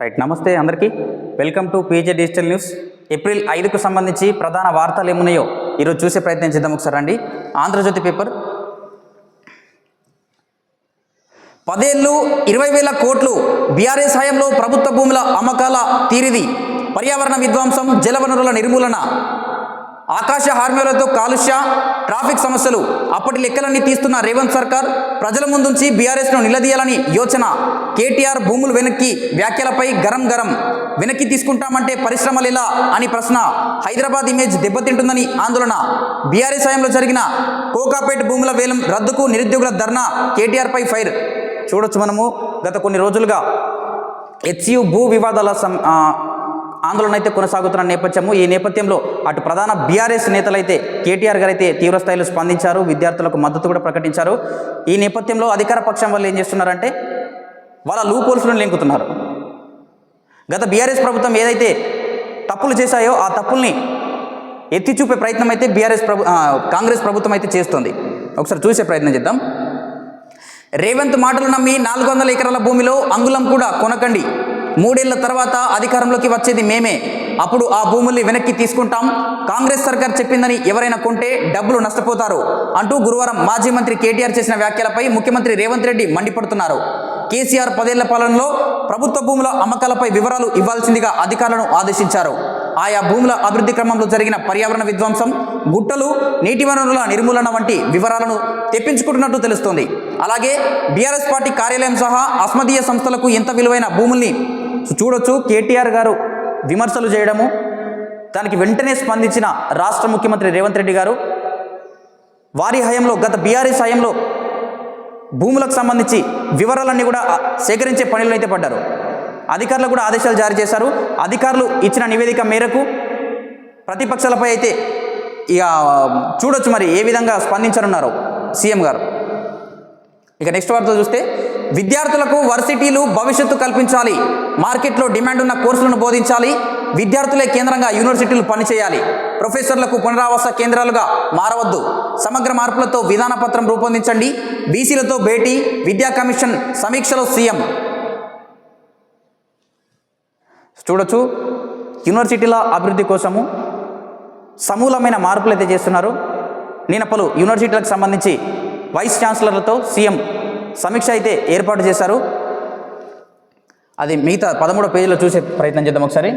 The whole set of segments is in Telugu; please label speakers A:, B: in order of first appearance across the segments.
A: రైట్, నమస్తే అందరికీ. Welcome to PJ digital news. April 5కు సంబంధించి ప్రధాన వార్తలు ఏమున్నాయో ఈరోజు చూసే ప్రయత్నం చేద్దాం. ఒకసారి రండి. ఆంధ్రజ్యోతి పేపర్, 10 ఏళ్ళు 20,000 కోట్లు బీఆర్ఎస్ హయాంలో ప్రభుత్వ భూముల అమ్మకాల తీరిది, పర్యావరణ విధ్వంసం, జలవనరుల నిర్మూలన, ఆకాశ హార్మోలతో కాలుష్య, ట్రాఫిక్ సమస్యలు, అప్పటి లెక్కలన్నీ తీస్తున్న రేవంత్ సర్కార్ ప్రజల ముందుంచి బీఆర్ఎస్ను నిలదీయాలని యోచన. కేటీఆర్ భూములు వెనక్కి వ్యాఖ్యలపై గరం వెనక్కి తీసుకుంటామంటే పరిశ్రమలు ఎలా అని ప్రశ్న. హైదరాబాద్ ఇమేజ్ దెబ్బతింటుందని ఆందోళన. బీఆర్ఎస్ హయాంలో జరిగిన కోకాపేట్ భూముల వేలం రద్దుకు నిరుద్యోగుల ధర్నా, కేటీఆర్పై ఫైర్. చూడొచ్చు మనము గత కొన్ని రోజులుగా హెచ్యు భూ వివాదాల ఆందోళన అయితే కొనసాగుతున్న నేపథ్యము. ఈ నేపథ్యంలో అటు ప్రధాన బీఆర్ఎస్ నేతలైతే కేటీఆర్ గారు అయితే తీవ్రస్థాయిలో స్పందించారు, విద్యార్థులకు మద్దతు కూడా ప్రకటించారు. ఈ నేపథ్యంలో అధికార పక్షం వాళ్ళు ఏం చేస్తున్నారంటే వాళ్ళ లూప్ హోల్స్లను లెంకుతున్నారు. గత బీఆర్ఎస్ ప్రభుత్వం ఏదైతే తప్పులు చేశాయో ఆ తప్పుల్ని ఎత్తి చూపే ప్రయత్నం అయితే కాంగ్రెస్ ప్రభుత్వం అయితే చేస్తుంది. ఒకసారి చూసే ప్రయత్నం చేద్దాం. రేవంత్ మాటలు నమ్మి 400 ఎకరాల భూమిలో అంగుళం కూడా కొనకండి. 3 ఏళ్ల తర్వాత అధికారంలోకి వచ్చేది మేమే, అప్పుడు ఆ భూముల్ని వెనక్కి తీసుకుంటాం. కాంగ్రెస్ సర్కార్ చెప్పిందని ఎవరైనా కొంటే డబ్బులు నష్టపోతారు అంటూ గురువారం మాజీ మంత్రి కేటీఆర్ చేసిన వ్యాఖ్యలపై ముఖ్యమంత్రి రేవంత్ రెడ్డి మండిపడుతున్నారు. కేసీఆర్ 10 ఏళ్ల పాలనలో ప్రభుత్వ భూముల అమ్మకాలపై వివరాలు ఇవ్వాల్సిందిగా అధికారులను ఆదేశించారు. ఆయా భూముల అభివృద్ధి క్రమంలో జరిగిన పర్యావరణ విధ్వంసం, గుట్టలు, నీటి వనరుల నిర్మూలన వంటి వివరాలను తెప్పించుకుంటున్నట్టు తెలుస్తోంది. అలాగే బీఆర్ఎస్ పార్టీ కార్యాలయం సహా అస్మదీయ సంస్థలకు ఎంత విలువైన భూముల్ని చూడొచ్చు. కేటీఆర్ గారు విమర్శలు చేయడము, దానికి వెంటనే స్పందించిన రాష్ట్ర ముఖ్యమంత్రి రేవంత్ రెడ్డి గారు వారి హయాంలో, గత బీఆర్ఎస్ హయాంలో భూములకు సంబంధించి వివరాలన్నీ కూడా సేకరించే పనిలో అయితే పడ్డారు. అధికారులకు కూడా ఆదేశాలు జారీ చేశారు. అధికారులు ఇచ్చిన నివేదిక మేరకు ప్రతిపక్షాలపై అయితే ఇక చూడొచ్చు మరి ఏ విధంగా స్పందించనున్నారు సీఎం గారు. ఇక నెక్స్ట్ వార్త చూస్తే, విద్యార్థులకు వర్సిటీలు భవిష్యత్తు కల్పించాలి, మార్కెట్లో డిమాండ్ ఉన్న కోర్సులను బోధించాలి, విద్యార్థులే కేంద్రంగా యూనివర్సిటీలు పనిచేయాలి, ప్రొఫెసర్లకు పునరావాస కేంద్రాలుగా మారవద్దు, సమగ్ర మార్పులతో విధాన పత్రం రూపొందించండి, బీసీలతో భేటీ, విద్యా కమిషన్ సమీక్షలో సీఎం. చూడొచ్చు, యూనివర్సిటీల అభివృద్ధి కోసము సమూలమైన మార్పులు అయితే చేస్తున్నారు. నిన్న పలు యూనివర్సిటీలకు సంబంధించి వైస్ ఛాన్సలర్లతో సీఎం సమీక్ష అయితే ఏర్పాటు చేశారు. అది మిగతా 13వ పేజీలో చూసే ప్రయత్నం చేద్దాం ఒకసారి.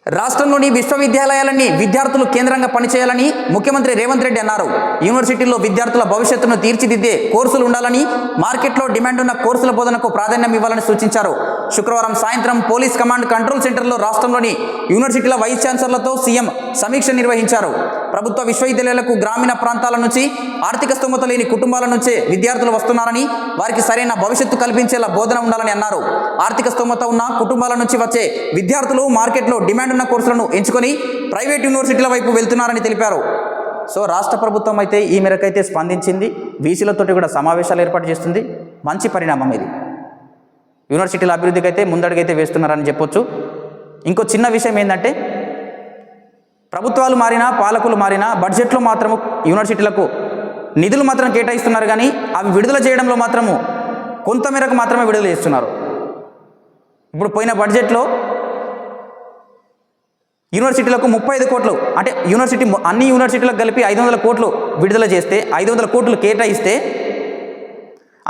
A: రాష్ట్రంలోని విశ్వవిద్యాలయాలన్నీ విద్యార్థులు కేంద్రంగా పనిచేయాలని ముఖ్యమంత్రి రేవంత్ రెడ్డి అన్నారు. యూనివర్సిటీల్లో విద్యార్థుల భవిష్యత్తును తీర్చిదిద్దే కోర్సులు ఉండాలని, మార్కెట్లో డిమాండ్ ఉన్న కోర్సుల బోధనకు ప్రాధాన్యం ఇవ్వాలని సూచించారు. శుక్రవారం సాయంత్రం పోలీస్ కమాండ్ కంట్రోల్ సెంటర్లో రాష్ట్రంలోని యూనివర్సిటీల వైస్ ఛాన్సలర్లతో సీఎం సమీక్ష నిర్వహించారు. ప్రభుత్వ విశ్వవిద్యాలయాలకు గ్రామీణ ప్రాంతాల నుంచి, ఆర్థిక స్తోమత లేని కుటుంబాల నుంచే విద్యార్థులు వస్తున్నారని, వారికి సరైన భవిష్యత్తు కల్పించేలా బోధన ఉండాలని అన్నారు. ఆర్థిక స్తోమత ఉన్న కుటుంబాల నుంచి వచ్చే విద్యార్థులు మార్కెట్లో డిమాండ్ ఉన్న కోర్సులను ఎంచుకొని ప్రైవేట్ యూనివర్సిటీల వైపు వెళ్తున్నారని తెలిపారు. సో రాష్ట్ర ప్రభుత్వం అయితే ఈ మేరకైతే స్పందించింది. బీసీలతోటి కూడా సమావేశాలు ఏర్పాటు చేస్తుంది. మంచి పరిణామం ఇది. యూనివర్సిటీల అభివృద్ధికి అయితే ముందడుగైతే వేస్తున్నారని చెప్పొచ్చు. ఇంకో చిన్న విషయం ఏంటంటే, ప్రభుత్వాలు మారినా, పాలకులు మారినా, బడ్జెట్లో మాత్రము యూనివర్సిటీలకు నిధులు మాత్రం కేటాయిస్తున్నారు, కానీ అవి విడుదల చేయడంలో మాత్రము కొంతమేరకు మాత్రమే విడుదల చేస్తున్నారు. ఇప్పుడు పోయిన బడ్జెట్లో యూనివర్సిటీలకు 35 కోట్లు, అంటే అన్ని యూనివర్సిటీలకు కలిపి 500 కోట్లు విడుదల చేస్తే, 500 కోట్లు కేటాయిస్తే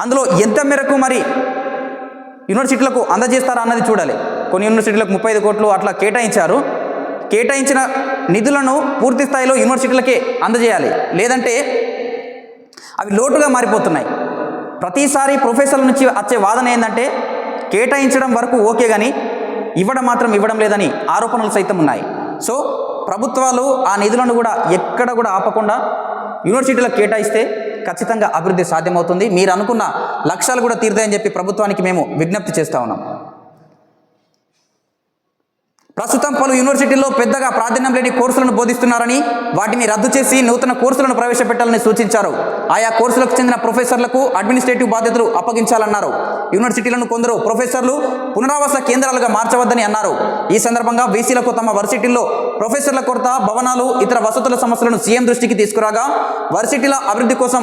A: అందులో ఎంత మేరకు మరి యూనివర్సిటీలకు అందజేస్తారా అన్నది చూడాలి. కొన్ని యూనివర్సిటీలకు 35 కోట్లు అట్లా కేటాయించారు. కేటాయించిన నిధులను పూర్తి స్థాయిలో యూనివర్సిటీలకే అందజేయాలి, లేదంటే అవి లోటుగా మారిపోతున్నాయి. ప్రతిసారి ప్రొఫెసర్ల నుంచి వచ్చే వాదన ఏంటంటే, కేటాయించడం వరకు ఓకే కానీ ఇవ్వడం లేదని ఆరోపణలు సైతం ఉన్నాయి. సో ప్రభుత్వాలు ఆ నిధులను కూడా ఎక్కడ కూడా ఆపకుండా యూనివర్సిటీలకు కేటాయిస్తే ఖచ్చితంగా అభివృద్ధి సాధ్యమవుతుంది. మీరు అనుకున్న లక్ష్యాలు కూడా తీరుతాయని చెప్పి ప్రభుత్వానికి మేము విజ్ఞప్తి చేస్తూ ఉన్నాం. ప్రస్తుతం పలు యూనివర్సిటీల్లో పెద్దగా ప్రాధాన్యం లేని కోర్సులను బోధిస్తున్నారని వాటిని రద్దు చేసి నూతన కోర్సులను ప్రవేశపెట్టాలని సూచించారు. ఆయా కోర్సులకు చెందిన ప్రొఫెసర్లకు అడ్మినిస్ట్రేటివ్ బాధ్యతలు అప్పగించాలన్నారు. యూనివర్సిటీలను కొందరు ప్రొఫెసర్లు పునరావాస కేంద్రాలుగా మార్చవద్దని అన్నారు. ఈ సందర్భంగా బీసీలకు తమ వర్సిటీల్లో ప్రొఫెసర్ల కొరత, భవనాలు, ఇతర వసతుల సమస్యలను సీఎం దృష్టికి తీసుకురాగా వర్సిటీల అభివృద్ధి కోసం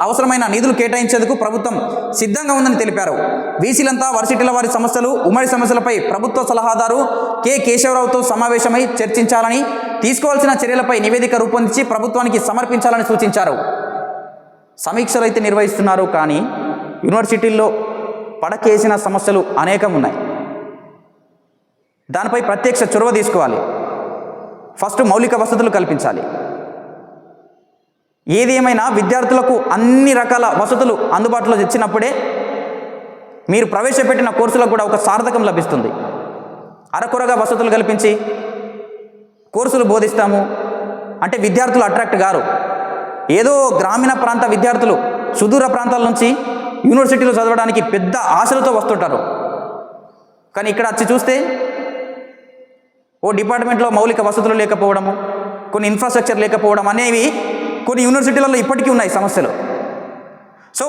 A: అవసరమైన నిధులు కేటాయించేందుకు ప్రభుత్వం సిద్ధంగా ఉందని తెలిపారు. బీసీలంతా వర్సిటీల వారి సమస్యలు, ఉమ్మడి సమస్యలపై ప్రభుత్వ సలహాదారు కె కేశవరావుతో సమావేశమై చర్చించాలని, తీసుకోవాల్సిన చర్యలపై నివేదిక రూపొందించి ప్రభుత్వానికి సమర్పించాలని సూచించారు. సమీక్షలు అయితే నిర్వహిస్తున్నారు, కానీ యూనివర్సిటీల్లో పడకేసిన సమస్యలు అనేకం ఉన్నాయి. దానిపై ప్రత్యక్ష చొరవ తీసుకోవాలి. ఫస్ట్ మౌలిక వసతులు కల్పించాలి. ఏది ఏమైనా విద్యార్థులకు అన్ని రకాల వసతులు అందుబాటులో తెచ్చినప్పుడే మీరు ప్రవేశపెట్టిన కోర్సులకు కూడా ఒక సార్థకం లభిస్తుంది. అరకొరగా వసతులు కల్పించి కోర్సులు బోధిస్తాము అంటే విద్యార్థులు అట్రాక్ట్ గారు. ఏదో గ్రామీణ ప్రాంత విద్యార్థులు సుదూర ప్రాంతాల నుంచి యూనివర్సిటీలో చదవడానికి పెద్ద ఆశలతో వస్తుంటారు. కానీ ఇక్కడ వచ్చి చూస్తే ఓ డిపార్ట్మెంట్లో మౌలిక వసతులు లేకపోవడము, కొన్ని ఇన్ఫ్రాస్ట్రక్చర్ లేకపోవడం అనేవి కొన్ని యూనివర్సిటీలలో ఇప్పటికీ ఉన్నాయి సమస్యలు. సో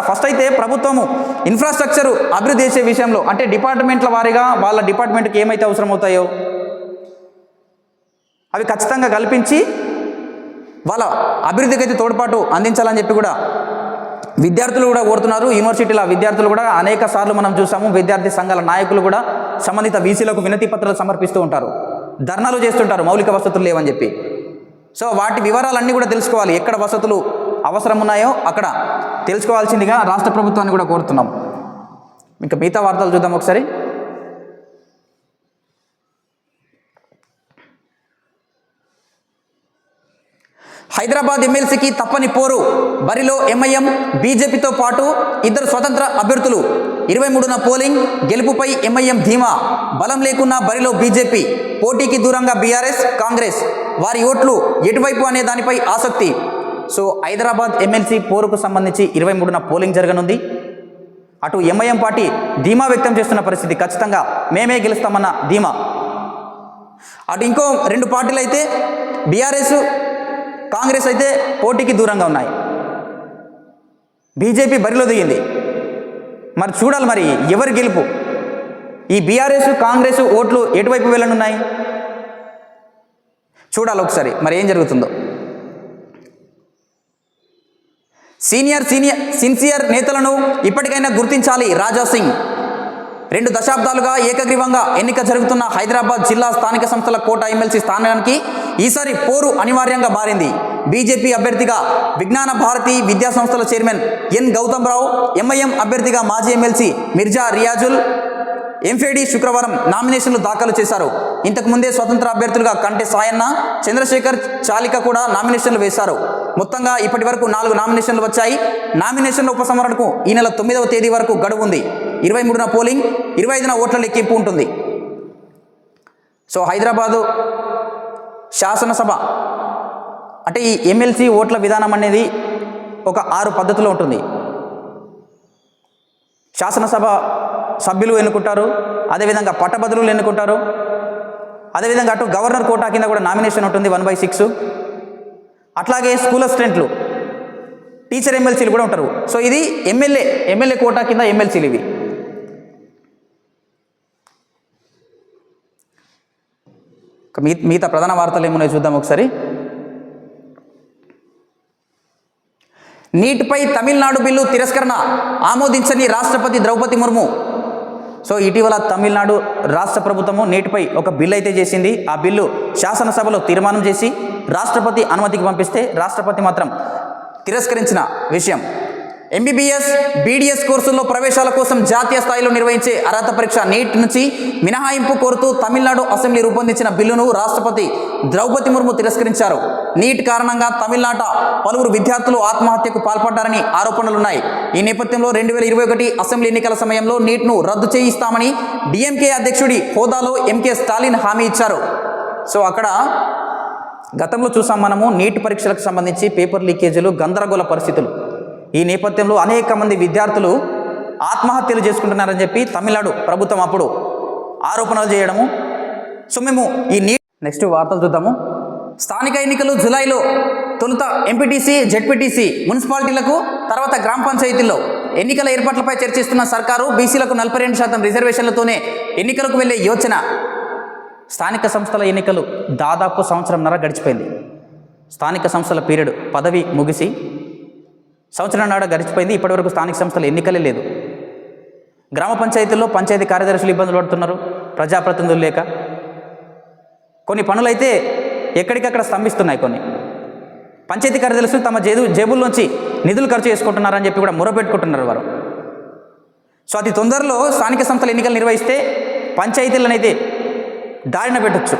A: ఫస్ట్ అయితే ప్రభుత్వము ఇన్ఫ్రాస్ట్రక్చర్ అభివృద్ధి చేసే విషయంలో అంటే డిపార్ట్మెంట్ల వారీగా వాళ్ళ డిపార్ట్మెంట్కి ఏమైతే అవసరం అవుతాయో అవి ఖచ్చితంగా కల్పించి వాళ్ళ అభివృద్ధికి అయితే తోడ్పాటు అందించాలని చెప్పి కూడా విద్యార్థులు కూడా కోరుతున్నారు. యూనివర్సిటీల విద్యార్థులు కూడా అనేక సార్లు మనం చూసాము. విద్యార్థి సంఘాల నాయకులు కూడా సంబంధిత వీసీలకు వినతి పత్రాలు సమర్పిస్తూ ఉంటారు, ధర్నాలు చేస్తుంటారు మౌలిక వసతులు లేవని చెప్పి. సో వాటి వివరాలన్నీ కూడా తెలుసుకోవాలి. ఎక్కడ వసతులు అవసరం ఉన్నాయో అక్కడ తెలుసుకోవాల్సిందిగా రాష్ట్ర ప్రభుత్వాన్ని కూడా కోరుతున్నాం. ఇంకా మిగతా వార్తలు చూద్దాం ఒకసారి. హైదరాబాద్ ఎమ్మెల్సీకి తప్పని పోరు. బరిలో ఎంఐఎం, బీజేపీతో పాటు ఇద్దరు స్వతంత్ర అభ్యర్థులు. 23న పోలింగ్. గెలుపుపై ఎంఐఎం ధీమా. బలం లేకున్నా బరిలో బీజేపీ. పోటీకి దూరంగా బీఆర్ఎస్, కాంగ్రెస్. వారి ఓట్లు ఎటువైపు అనే దానిపై ఆసక్తి. సో హైదరాబాద్ ఎమ్మెల్సీ పోరుకు సంబంధించి 23న పోలింగ్ జరగనుంది. అటు ఎంఐఎం పార్టీ ధీమా వ్యక్తం చేస్తున్న పరిస్థితి, ఖచ్చితంగా మేమే గెలుస్తామన్న ధీమా. అటు ఇంకో రెండు పార్టీలు అయితే బీఆర్ఎస్, కాంగ్రెస్ అయితే పోటీకి దూరంగా ఉన్నాయి. బీజేపీ బరిలో దిగింది. మరి చూడాలి మరి ఎవరి గెలుపు. ఈ బీఆర్ఎస్, కాంగ్రెస్ ఓట్లు ఎటువైపు వెళ్ళనున్నాయి చూడాలి ఒకసారి మరి ఏం జరుగుతుందో. సిన్సియర్ నేతలను ఇప్పటికైనా గుర్తించాలి. రాజా సింగ్. 2 దశాబ్దాలుగా ఏకగ్రీవంగా ఎన్నిక జరుగుతున్న హైదరాబాద్ జిల్లా స్థానిక సంస్థల కోట ఎమ్మెల్సీ స్థానానికి ఈసారి పోరు అనివార్యంగా మారింది. బీజేపీ అభ్యర్థిగా విజ్ఞాన భారతి విద్యా సంస్థల చైర్మన్ ఎన్ గౌతమ్ రావు, ఎంఐఎం అభ్యర్థిగా మాజీ ఎమ్మెల్సీ మిర్జా రియాజుల్ ఎంఫేడి శుక్రవారం నామినేషన్లు దాఖలు చేశారు. ఇంతకుముందే స్వతంత్ర అభ్యర్థులుగా కంటే సాయన్న, చంద్రశేఖర్ చాలిక కూడా నామినేషన్లు వేశారు. మొత్తంగా ఇప్పటి వరకు 4 నామినేషన్లు వచ్చాయి. నామినేషన్ల ఉపసంహరణకు ఈ నెల 9వ తేదీ వరకు గడువు ఉంది. 23న పోలింగ్, 25న ఓట్ల లెక్కింపు ఉంటుంది. సో హైదరాబాదు శాసనసభ అంటే ఈ ఎమ్మెల్సీ ఓట్ల విధానం అనేది ఒక 6 పద్ధతిలో ఉంటుంది. శాసనసభ సభ్యులు ఎన్నుకుంటారు, అదేవిధంగా పట్టభద్రులు ఎన్నుకుంటారు, అదేవిధంగా అటు గవర్నర్ కోటా కింద కూడా నామినేషన్ ఉంటుంది 1/6. అట్లాగే స్కూల్ అసిస్టెంట్లు, టీచర్ ఎమ్మెల్సీలు కూడా ఉంటారు. సో ఇది ఎమ్మెల్యే కోటా కింద ఎమ్మెల్సీలు ఇవి. మిగతా ప్రధాన వార్తలు ఏమున్నాయో చూద్దాం ఒకసారి. నీట్పై తమిళనాడు బిల్లు తిరస్కరణ, ఆమోదించని రాష్ట్రపతి ద్రౌపది ముర్ము. సో ఇటీవల తమిళనాడు రాష్ట్ర ప్రభుత్వము నీటిపై ఒక బిల్లు అయితే చేసింది. ఆ బిల్లు శాసనసభలో తీర్మానం చేసి రాష్ట్రపతి అనుమతికి పంపిస్తే రాష్ట్రపతి మాత్రం తిరస్కరించిన విషయం. ఎంబీబీఎస్, బీడీఎస్ కోర్సుల్లో ప్రవేశాల కోసం జాతీయ స్థాయిలో నిర్వహించే అర్హత పరీక్ష నీట్ నుంచి మినహాయింపు కోరుతూ తమిళనాడు అసెంబ్లీ రూపొందించిన బిల్లును రాష్ట్రపతి ద్రౌపది ముర్ము తిరస్కరించారు. నీట్ కారణంగా తమిళనాట పలువురు విద్యార్థులు ఆత్మహత్యకు పాల్పడ్డారని ఆరోపణలున్నాయి. ఈ నేపథ్యంలో 2021 అసెంబ్లీ ఎన్నికల సమయంలో నీట్ను రద్దు చేయిస్తామని డిఎంకే అధ్యక్షుడి హోదాలో ఎంకే స్టాలిన్ హామీ ఇచ్చారు. సో అక్కడ గతంలో చూసాం మనము నీట్ పరీక్షలకు సంబంధించి పేపర్ లీకేజీలు, గందరగోళ పరిస్థితులు. ఈ నేపథ్యంలో అనేక మంది విద్యార్థులు ఆత్మహత్యలు చేసుకుంటున్నారని చెప్పి తమిళనాడు ప్రభుత్వం అప్పుడు ఆరోపణలు చేయడము, సో మేము నెక్స్ట్ వార్తలు చూద్దాము. స్థానిక ఎన్నికలు జూలైలో తొలుత ఎంపీటీసీ, జెడ్పీటీసీ, మున్సిపాలిటీలకు, తర్వాత గ్రామ పంచాయతీల్లో ఎన్నికల ఏర్పాట్లపై చర్చిస్తున్న సర్కారు బీసీలకు 42% రిజర్వేషన్లతోనే ఎన్నికలకు వెళ్లే యోచన. స్థానిక సంస్థల ఎన్నికలు దాదాపు సంవత్సరంన్నర గడిచిపోయింది. స్థానిక సంస్థల పీరియడ్ పదవి ముగిసి సంవత్సరంన్నర గడిచిపోయింది. ఇప్పటివరకు స్థానిక సంస్థల ఎన్నికలే లేదు. గ్రామ పంచాయతీల్లో పంచాయతీ కార్యదర్శులు ఇబ్బందులు పడుతున్నారు, ప్రజాప్రతినిధులు లేక. కొన్ని పనులైతే ఎక్కడికక్కడ స్తంభిస్తున్నాయి. కొన్ని పంచాయతీ కార్యదర్శులు తమ జేబుల్లోంచి నిధులు ఖర్చు చేసుకుంటున్నారని చెప్పి కూడా మొరపెట్టుకుంటున్నారు వారు. సో అతి తొందరలో స్థానిక సంస్థల ఎన్నికలు నిర్వహిస్తే పంచాయతీలనైతే దారిన పెట్టచ్చు.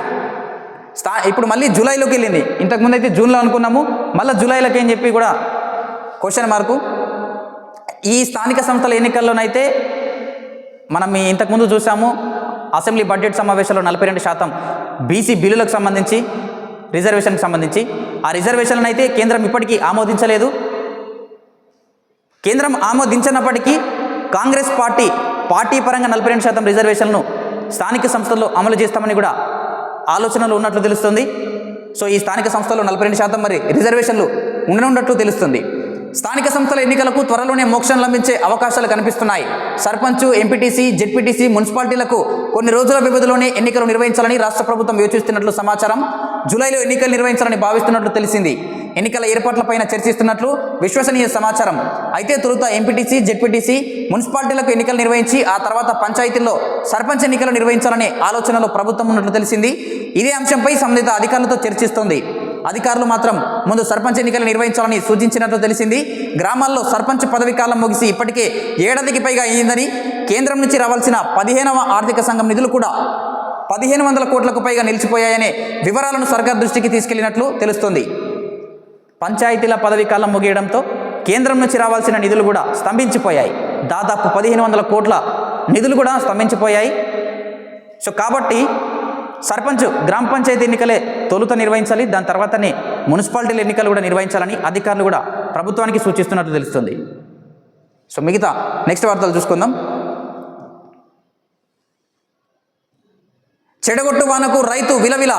A: ఇప్పుడు మళ్ళీ జూలైలోకి వెళ్ళింది. ఇంతకుముందు అయితే జూన్లో అనుకున్నాము, మళ్ళీ జూలైలోకి అని చెప్పి కూడా క్వశ్చన్ మార్కు. ఈ స్థానిక సంస్థల ఎన్నికల్లోనైతే మనం ఇంతకుముందు చూసాము, అసెంబ్లీ బడ్జెట్ సమావేశంలో 42% బీసీ బిల్లులకు సంబంధించి, రిజర్వేషన్కి సంబంధించి. ఆ రిజర్వేషన్లను అయితే కేంద్రం ఇప్పటికీ ఆమోదించలేదు. కేంద్రం ఆమోదించినప్పటికీ కాంగ్రెస్ పార్టీ పరంగా 42% రిజర్వేషన్లను స్థానిక సంస్థల్లో అమలు చేస్తామని కూడా ఆలోచనలు ఉన్నట్లు తెలుస్తుంది. సో ఈ స్థానిక సంస్థల్లో 42% మరి రిజర్వేషన్లు ఉండనున్నట్లు తెలుస్తుంది. స్థానిక సంస్థల ఎన్నికలకు త్వరలోనే మోక్షం లభించే అవకాశాలు కనిపిస్తున్నాయి. సర్పంచ్, ఎంపీటీసీ, జెడ్పీటీసీ, మున్సిపాలిటీలకు కొన్ని రోజుల వ్యవధిలోనే ఎన్నికలు నిర్వహించాలని రాష్ట్ర ప్రభుత్వం యోచిస్తున్నట్లు సమాచారం. జూలైలో ఎన్నికలు నిర్వహించాలని భావిస్తున్నట్లు తెలిసింది. ఎన్నికల ఏర్పాట్లపైన చర్చిస్తున్నట్లు విశ్వసనీయ సమాచారం. అయితే తొలుత ఎంపీటీసీ, జెడ్పీటీసీ, మున్సిపాలిటీలకు ఎన్నికలు నిర్వహించి ఆ తర్వాత పంచాయతీల్లో సర్పంచ్ ఎన్నికలు నిర్వహించాలనే ఆలోచనలో ప్రభుత్వం ఉన్నట్లు తెలిసింది. ఇదే అంశంపై సంబంధిత అధికారులతో చర్చిస్తోంది. అధికారులు మాత్రం ముందు సర్పంచ్ ఎన్నికలు నిర్వహించాలని సూచించినట్లు తెలిసింది. గ్రామాల్లో సర్పంచ్ పదవి కాలం ముగిసి ఇప్పటికే ఏడాదికి పైగా అయ్యిందని, కేంద్రం నుంచి రావాల్సిన 15వ ఆర్థిక సంఘం నిధులు కూడా 1500 కోట్లకు పైగా నిలిచిపోయాయనే వివరాలను సర్కార్ దృష్టికి తీసుకెళ్లినట్లు తెలుస్తోంది. పంచాయతీల పదవి కాలం ముగియడంతో కేంద్రం నుంచి రావాల్సిన నిధులు కూడా స్తంభించిపోయాయి. దాదాపు 1500 కోట్ల నిధులు కూడా స్తంభించిపోయాయి. సో కాబట్టి సర్పంచ్, గ్రామ పంచాయతీ ఎన్నికలే తొలుత నిర్వహించాలి, దాని తర్వాతనే మున్సిపాలిటీల ఎన్నికలు కూడా నిర్వహించాలని అధికారులు కూడా ప్రభుత్వానికి సూచిస్తున్నట్లు తెలుస్తుంది. సో మిగతా నెక్స్ట్ వార్తలు చూసుకుందాం. చెడగొట్టు వానకు రైతు విలవిల,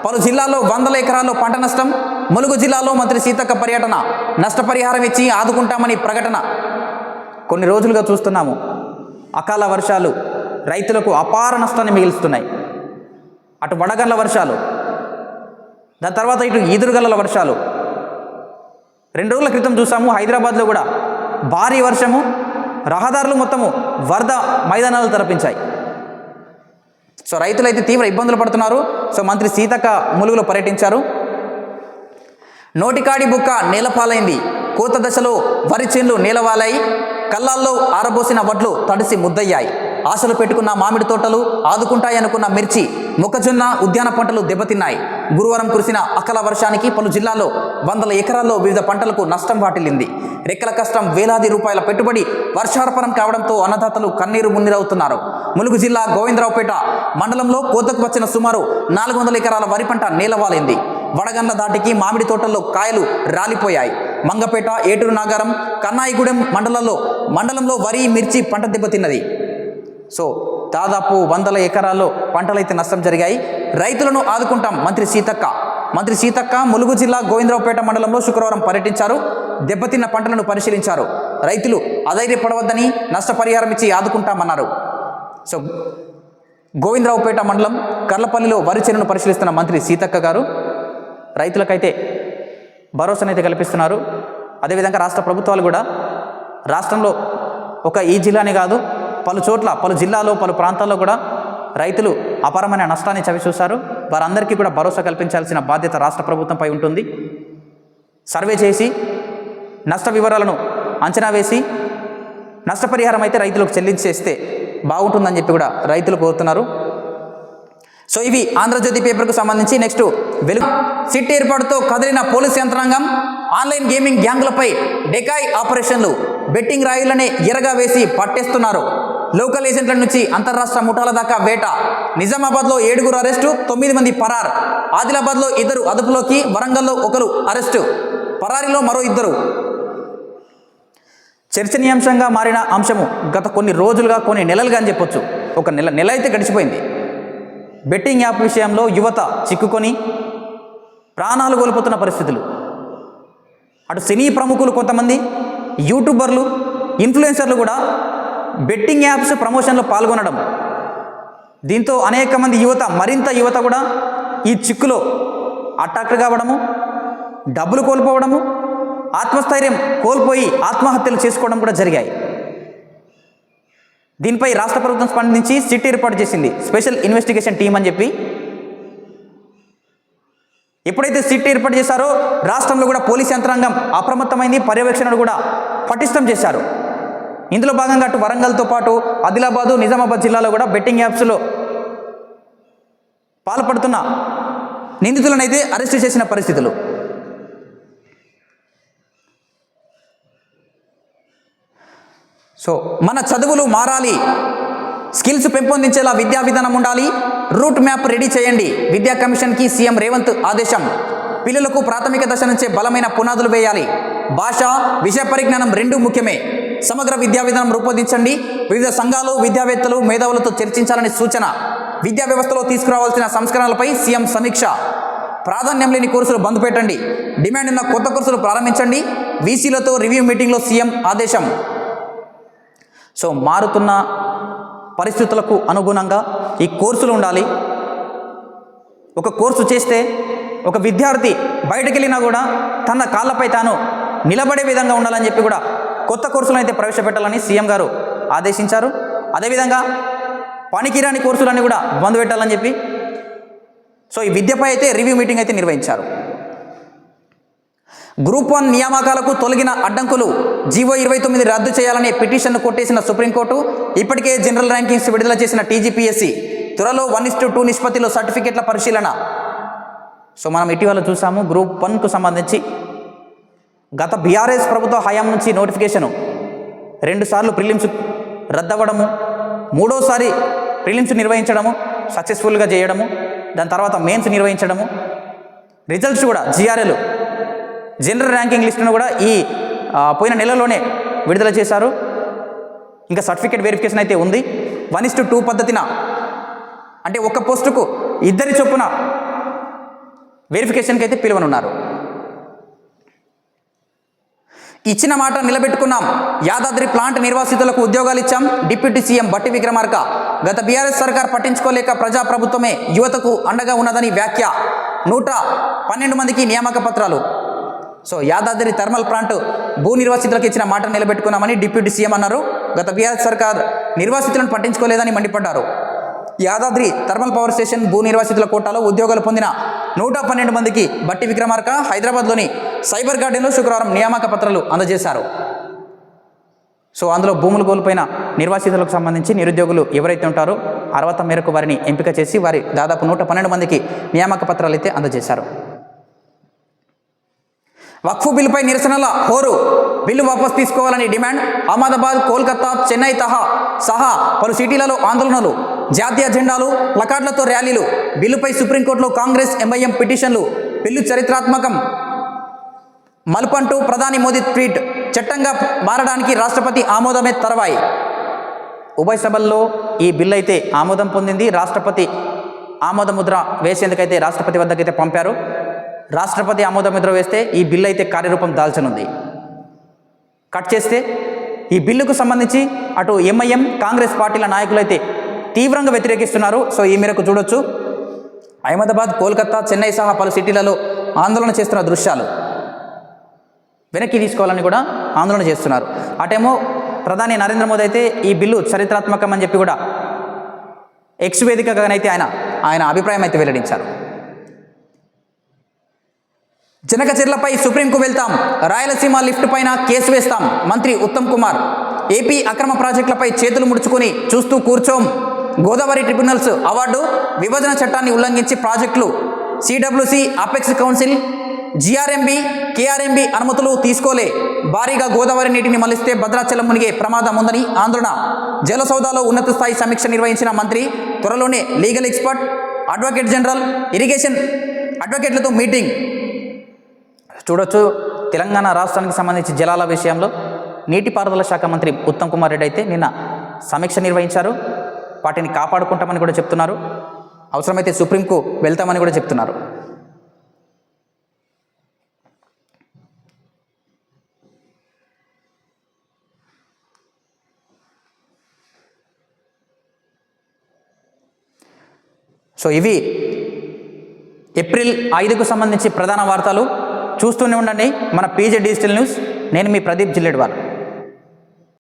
A: పలు జిల్లాల్లో 100 ఎకరాల్లో పంట నష్టం. ములుగు జిల్లాలో మంత్రి సీతక్క పర్యటన, నష్టపరిహారం ఇచ్చి ఆదుకుంటామని ప్రకటన. కొన్ని రోజులుగా చూస్తున్నాము, అకాల వర్షాలు రైతులకు అపార నష్టాన్ని మిగిలిస్తున్నాయి. అటు వడగళ్ల వర్షాలు, దాని తర్వాత ఇటు ఈదురుగల్ల వర్షాలు. 2 రోజుల క్రితం చూసాము హైదరాబాద్లో కూడా భారీ వర్షము, రహదారులు మొత్తము వరద మైదానాలు తలపించాయి. సో రైతులైతే తీవ్ర ఇబ్బందులు పడుతున్నారు. సో మంత్రి సీతక్క ములుగులో పర్యటించారు. నోటికాడి బుక్క నేలపాలైంది, కోత దశలో వరి చేన్లు నేలవాలాయి, కళ్ళాల్లో ఆరబోసిన వడ్లు తడిసి ముద్దయ్యాయి. ఆశలు పెట్టుకున్న మామిడి తోటలు, ఆదుకుంటాయనుకున్న మిర్చి, మొక్కజొన్న, ఉద్యాన పంటలు దెబ్బతిన్నాయి. గురువారం కురిసిన అకాల వర్షానికి పలు జిల్లాల్లో 100 ఎకరాల్లో వివిధ పంటలకు నష్టం వాటిల్లింది. రెక్కల కష్టం, వేలాది రూపాయల పెట్టుబడి వర్షార్పణం కావడంతో అన్నదాతలు కన్నీరు మున్నీరవుతున్నారు. ములుగు జిల్లా గోవిందరావుపేట మండలంలో కోతకు వచ్చిన సుమారు 400 ఎకరాల వరి పంట నేలవాలింది. వడగండ్ల దాటికి మామిడి తోటల్లో కాయలు రాలిపోయాయి. మంగపేట, ఏటూరు నాగారం, కన్నాయిగూడెం మండలంలో వరి, మిర్చి పంట దెబ్బతిన్నది. సో దాదాపు 100 ఎకరాల్లో పంటలైతే నష్టం జరిగాయి. రైతులను ఆదుకుంటాం మంత్రి సీతక్క ములుగు జిల్లా గోవిందరావుపేట మండలంలో శుక్రవారం పర్యటించారు. దెబ్బతిన్న పంటలను పరిశీలించారు. రైతులు అధైర్యపడవద్దని, నష్టపరిహారం ఇచ్చి ఆదుకుంటామన్నారు. సో గోవిందరావుపేట మండలం కర్లపల్లిలో వరి చేనును పరిశీలిస్తున్న మంత్రి సీతక్క గారు రైతులకైతే భరోసానైతే కల్పిస్తున్నారు. అదేవిధంగా రాష్ట్ర ప్రభుత్వాలు కూడా రాష్ట్రంలో ఒక ఈ జిల్లానే కాదు, పలు చోట్ల, పలు జిల్లాలో, పలు ప్రాంతాల్లో కూడా రైతులు అపారమైన నష్టాన్ని చవిచూశారు. వారందరికీ కూడా భరోసా కల్పించాల్సిన బాధ్యత రాష్ట్ర ప్రభుత్వంపై ఉంటుంది. సర్వే చేసి నష్ట వివరాలను అంచనా వేసి నష్టపరిహారం అయితే రైతులకు చెల్లించేస్తే బాగుంటుందని చెప్పి కూడా రైతులు కోరుతున్నారు. సో ఇవి ఆంధ్రజ్యోతి పేపర్కు సంబంధించి. నెక్స్ట్ వెలుగు సిట్ ఏర్పాటుతో కదిలిన పోలీసు యంత్రాంగం, ఆన్లైన్ గేమింగ్ గ్యాంగులపై డెకాయ్ ఆపరేషన్లు, బెట్టింగ్ రాయిలనే ఎరగా వేసి పట్టేస్తున్నారు. లోకల్ ఏజెంట్ల నుంచి అంతర్రాష్ట్ర ముఠాల దాకా వేట. నిజామాబాద్లో 7 అరెస్టు, 9 మంది పరార్. ఆదిలాబాద్లో 2 అదుపులోకి, వరంగల్లో 1 అరెస్టు, పరారీలో మరో 2. చర్చనీయాంశంగా మారిన అంశము గత కొన్ని రోజులుగా, కొన్ని నెలలుగా అని చెప్పొచ్చు. ఒక నెల అయితే గడిచిపోయింది. బెట్టింగ్ యాప్ విషయంలో యువత చిక్కుకొని ప్రాణాలు కోల్పోతున్న పరిస్థితులు. అటు సినీ ప్రముఖులు కొంతమంది, యూట్యూబర్లు, ఇన్ఫ్లుయెన్సర్లు కూడా బెట్టింగ్ యాప్స్ ప్రమోషన్లో పాల్గొనడం, దీంతో అనేక మంది మరింత యువత కూడా ఈ చిక్కులో అట్రాక్ట్ కావడము, డబ్బులు కోల్పోవడము, ఆత్మస్థైర్యం కోల్పోయి ఆత్మహత్యలు చేసుకోవడం కూడా జరిగాయి. దీనిపై రాష్ట్ర ప్రభుత్వం స్పందించి సిట్ ఏర్పాటు చేసింది, స్పెషల్ ఇన్వెస్టిగేషన్ టీం అని చెప్పి. ఎప్పుడైతే సిట్ ఏర్పాటు చేశారో రాష్ట్రంలో కూడా పోలీస్ యంత్రాంగం అప్రమత్తమైంది, పర్యవేక్షణను కూడా పటిష్టం చేశారు. ఇందులో భాగంగా అటు వరంగల్తో పాటు ఆదిలాబాదు, నిజామాబాద్ జిల్లాలో కూడా బెట్టింగ్ యాప్స్లో పాల్పడుతున్న నిందితులను అయితే అరెస్టు చేసిన పరిస్థితులు. సో మన చదువులు మారాలి, స్కిల్స్ పెంపొందించేలా విద్యా విధానం ఉండాలి, రూట్ మ్యాప్ రెడీ చేయండి. విద్యా కమిషన్కి సీఎం రేవంత్ ఆదేశం. పిల్లలకు ప్రాథమిక దశ నుంచే బలమైన పునాదులు వేయాలి. భాష, విషయ పరిజ్ఞానం రెండూ ముఖ్యమే. సమగ్ర విద్యా విధానం రూపొందించండి. వివిధ సంఘాలు, విద్యావేత్తలు, మేధావులతో చర్చించాలని సూచన. విద్యా వ్యవస్థలో తీసుకురావాల్సిన సంస్కరణలపై సీఎం సమీక్ష. ప్రాధాన్యం లేని కోర్సులు బంద్ పెట్టండి. డిమాండ్ ఉన్న కొత్త కోర్సులు ప్రారంభించండి. వీసీలతో రివ్యూ మీటింగ్లో సీఎం ఆదేశం. సో మారుతున్న పరిస్థితులకు అనుగుణంగా ఈ కోర్సులు ఉండాలి. ఒక కోర్సు చేస్తే ఒక విద్యార్థి బయటకు వెళ్ళినా కూడా తన కాళ్ళపై తాను నిలబడే విధంగా ఉండాలని చెప్పి కూడా కొత్త కోర్సులను అయితే ప్రవేశపెట్టాలని సీఎం గారు ఆదేశించారు. అదేవిధంగా పనికిరాని కోర్సులన్నీ కూడా బంద్ పెట్టాలని చెప్పి సో ఈ విద్యపై అయితే రివ్యూ మీటింగ్ అయితే నిర్వహించారు. గ్రూప్ 1 నియామకాలకు తొలగిన అడ్డంకులు జీవో 29 రద్దు చేయాలనే పిటిషన్ను కొట్టేసిన సుప్రీంకోర్టు. ఇప్పటికే జనరల్ ర్యాంకింగ్స్ విడుదల చేసిన టీజీపీఎస్సీ త్వరలో 1:2 నిష్పత్తిలో సర్టిఫికెట్ల పరిశీలన. సో మనం ఇటీవల చూసాము గ్రూప్ 1కు సంబంధించి గత బీఆర్ఎస్ ప్రభుత్వ హయాం నుంచి నోటిఫికేషను 2 సార్లు ప్రిలిమ్స్ రద్దవడము, 3వసారి ప్రిలిమ్స్ నిర్వహించడము, సక్సెస్ఫుల్గా చేయడము, దాని తర్వాత మెయిన్స్ నిర్వహించడము, రిజల్ట్స్ కూడా జిఆర్ఎల్ జనరల్ ర్యాంకింగ్ లిస్టును కూడా ఈ పోయిన నెలలోనే విడుదల చేశారు. ఇంకా సర్టిఫికేట్ వెరిఫికేషన్ అయితే ఉంది. 1:2 పద్ధతిన అంటే ఒక పోస్టుకు 2 చొప్పున వెరిఫికేషన్కి అయితే పిలువనున్నారు. ఇచ్చిన మాట నిలబెట్టుకున్నాం. యాదాద్రి ప్లాంట్ నిర్వాసితులకు ఉద్యోగాలు ఇచ్చాం. డిప్యూటీ సీఎం బట్టి విక్రమార్క. గత బీఆర్ఎస్ సర్కార్ పట్టించుకోలేక ప్రజాప్రభుత్వమే యువతకు అండగా ఉన్నదని వ్యాఖ్య. 112 మందికి నియామక పత్రాలు. సో యాదాద్రి థర్మల్ ప్లాంట్ భూ నిర్వాసితులకు ఇచ్చిన మాట నిలబెట్టుకున్నామని డిప్యూటీ సీఎం అన్నారు. గత బీఆర్ఎస్ సర్కార్ నిర్వాసితులను పట్టించుకోలేదని మండిపడ్డారు. యాదాద్రి థర్మల్ పవర్ స్టేషన్ భూ నిర్వాసితుల కోటాలో ఉద్యోగాలు పొందిన 112 మందికి బట్టి విక్రమార్క హైదరాబాద్లోని సైబర్ గార్డెన్లో శుక్రవారం నియామక పత్రాలు అందజేశారు. సో అందులో భూములు కోల్పోయిన నిర్వాసితులకు సంబంధించి నిరుద్యోగులు ఎవరైతే ఉంటారో అర్హత మేరకు వారిని ఎంపిక చేసి వారి దాదాపు 112 మందికి నియామక పత్రాలు అయితే అందజేశారు. వక్ఫ్ బిల్లుపై నిరసనల హోరు. బిల్లు వాపసు తీసుకోవాలని డిమాండ్. అహ్మదాబాద్, కోల్కతా, చెన్నై సహా పలు సిటీలలో ఆందోళనలు. జాతీయ జెండాలు, ప్లకార్డులతో ర్యాలీలు. బిల్లుపై సుప్రీంకోర్టులో కాంగ్రెస్, ఎంఐఎం పిటిషన్లు. బిల్లు చరిత్రాత్మకం మలుపంటూ ప్రధాని మోదీ ట్వీట్. చట్టంగా మారడానికి రాష్ట్రపతి ఆమోదమే తర్వాయి. ఉభయ సభల్లో ఈ బిల్లు అయితే ఆమోదం పొందింది. రాష్ట్రపతి ఆమోద ముద్ర వేసేందుకైతే రాష్ట్రపతి వద్దకైతే పంపారు. రాష్ట్రపతి ఆమోద ముద్ర వేస్తే ఈ బిల్లు అయితే కార్యరూపం దాల్చనుంది. కట్ చేస్తే ఈ బిల్లుకు సంబంధించి అటు ఎంఐఎం, కాంగ్రెస్ పార్టీల నాయకులు అయితే తీవ్రంగా వ్యతిరేకిస్తున్నారు. సో ఈ మేరకు చూడొచ్చు అహ్మదాబాద్, కోల్కతా, చెన్నై సహా పలు సిటీలలో ఆందోళన చేస్తున్న దృశ్యాలు. వెనక్కి తీసుకోవాలని కూడా ఆందోళన చేస్తున్నారు. అటేమో ప్రధాని నరేంద్ర మోదీ అయితే ఈ బిల్లు చరిత్రాత్మకం అని చెప్పి కూడా ఎక్స్ వేదికగానైతే ఆయన అభిప్రాయం అయితే వెల్లడించారు. జనకచెర్లపై సుప్రీంకు వెళ్తాం. రాయలసీమ లిఫ్ట్ పైన కేసు వేస్తాం. మంత్రి ఉత్తమ్ కుమార్. ఏపీ అక్రమ ప్రాజెక్టులపై చేతులు ముడుచుకొని చూస్తూ కూర్చోం. Godavari tribunals award. విభజన చట్టాన్ని ఉల్లంఘించి ప్రాజెక్టులు. CWC, apex council, GRMB, KRMB అనుమతులు తీసుకోలే. భారీగా గోదావరి నీటిని మళ్లిస్తే భద్రాచలం మునిగే ప్రమాదం ఉందని ఆందోళన. జలసౌదాలో ఉన్నత స్థాయి సమీక్ష నిర్వహించిన మంత్రి. త్వరలోనే legal expert, advocate general, irrigation అడ్వకేట్లతో మీటింగ్. చూడొచ్చు తెలంగాణ రాష్ట్రానికి సంబంధించి జలాల విషయంలో నీటిపారుదల శాఖ మంత్రి ఉత్తమ్ కుమార్ రెడ్డి అయితే నిన్న సమీక్ష నిర్వహించారు. వాటిని కాపాడుకుంటామని కూడా చెప్తున్నారు. అవసరమైతే సుప్రీంకు వెళ్తామని కూడా చెప్తున్నారు. సో ఇవి ఏప్రిల్ 5కు సంబంధించి ప్రధాన వార్తలు. చూస్తూనే ఉండండి మన పీజే డిజిటల్ న్యూస్. నేను మీ ప్రదీప్ జిల్లెడ్వాల్.